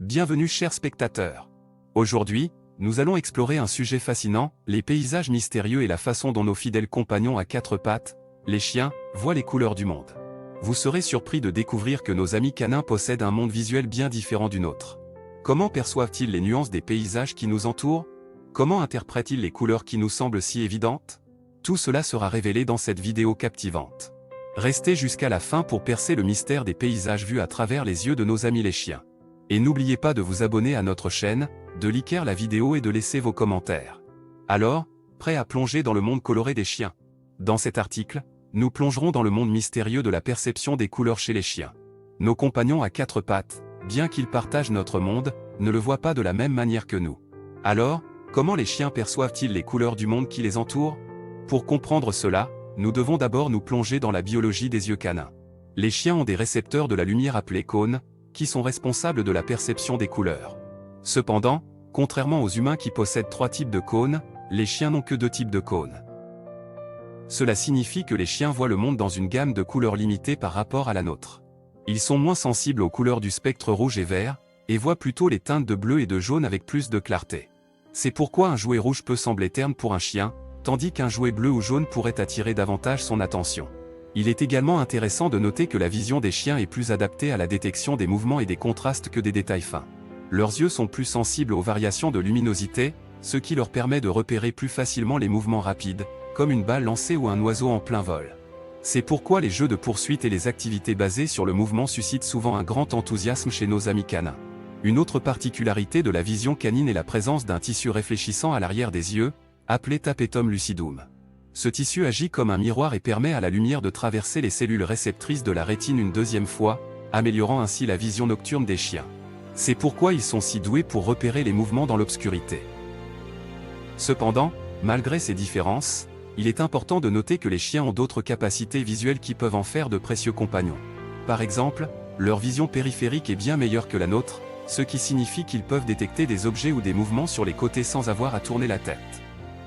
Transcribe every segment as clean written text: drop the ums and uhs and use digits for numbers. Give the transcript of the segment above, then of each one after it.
Bienvenue chers spectateurs. Aujourd'hui, nous allons explorer un sujet fascinant, les paysages mystérieux et la façon dont nos fidèles compagnons à quatre pattes, les chiens, voient les couleurs du monde. Vous serez surpris de découvrir que nos amis canins possèdent un monde visuel bien différent du nôtre. Comment perçoivent-ils les nuances des paysages qui nous entourent? Comment interprètent-ils les couleurs qui nous semblent si évidentes? Tout cela sera révélé dans cette vidéo captivante. Restez jusqu'à la fin pour percer le mystère des paysages vus à travers les yeux de nos amis les chiens. Et n'oubliez pas de vous abonner à notre chaîne, de liker la vidéo et de laisser vos commentaires. Alors, prêt à plonger dans le monde coloré des chiens? Dans cet article, nous plongerons dans le monde mystérieux de la perception des couleurs chez les chiens. Nos compagnons à quatre pattes, bien qu'ils partagent notre monde, ne le voient pas de la même manière que nous. Alors, comment les chiens perçoivent-ils les couleurs du monde qui les entoure? Pour comprendre cela, nous devons d'abord nous plonger dans la biologie des yeux canins. Les chiens ont des récepteurs de la lumière appelés cônes, qui sont responsables de la perception des couleurs. Cependant, contrairement aux humains qui possèdent 3 types de cônes, les chiens n'ont que 2 types de cônes. Cela signifie que les chiens voient le monde dans une gamme de couleurs limitée par rapport à la nôtre. Ils sont moins sensibles aux couleurs du spectre rouge et vert, et voient plutôt les teintes de bleu et de jaune avec plus de clarté. C'est pourquoi un jouet rouge peut sembler terne pour un chien, tandis qu'un jouet bleu ou jaune pourrait attirer davantage son attention. Il est également intéressant de noter que la vision des chiens est plus adaptée à la détection des mouvements et des contrastes que des détails fins. Leurs yeux sont plus sensibles aux variations de luminosité, ce qui leur permet de repérer plus facilement les mouvements rapides, comme une balle lancée ou un oiseau en plein vol. C'est pourquoi les jeux de poursuite et les activités basées sur le mouvement suscitent souvent un grand enthousiasme chez nos amis canins. Une autre particularité de la vision canine est la présence d'un tissu réfléchissant à l'arrière des yeux, appelé tapetum lucidum. Ce tissu agit comme un miroir et permet à la lumière de traverser les cellules réceptrices de la rétine une deuxième fois, améliorant ainsi la vision nocturne des chiens. C'est pourquoi ils sont si doués pour repérer les mouvements dans l'obscurité. Cependant, malgré ces différences, il est important de noter que les chiens ont d'autres capacités visuelles qui peuvent en faire de précieux compagnons. Par exemple, leur vision périphérique est bien meilleure que la nôtre, ce qui signifie qu'ils peuvent détecter des objets ou des mouvements sur les côtés sans avoir à tourner la tête.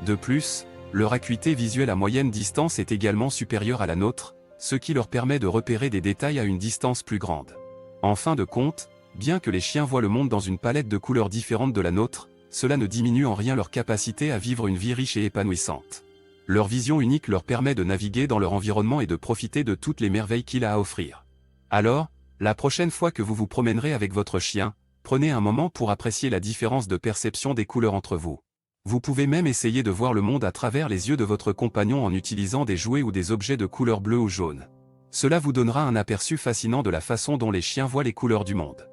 De plus, leur acuité visuelle à moyenne distance est également supérieure à la nôtre, ce qui leur permet de repérer des détails à une distance plus grande. En fin de compte, bien que les chiens voient le monde dans une palette de couleurs différentes de la nôtre, cela ne diminue en rien leur capacité à vivre une vie riche et épanouissante. Leur vision unique leur permet de naviguer dans leur environnement et de profiter de toutes les merveilles qu'il a à offrir. Alors, la prochaine fois que vous vous promènerez avec votre chien, prenez un moment pour apprécier la différence de perception des couleurs entre vous. Vous pouvez même essayer de voir le monde à travers les yeux de votre compagnon en utilisant des jouets ou des objets de couleur bleue ou jaune. Cela vous donnera un aperçu fascinant de la façon dont les chiens voient les couleurs du monde.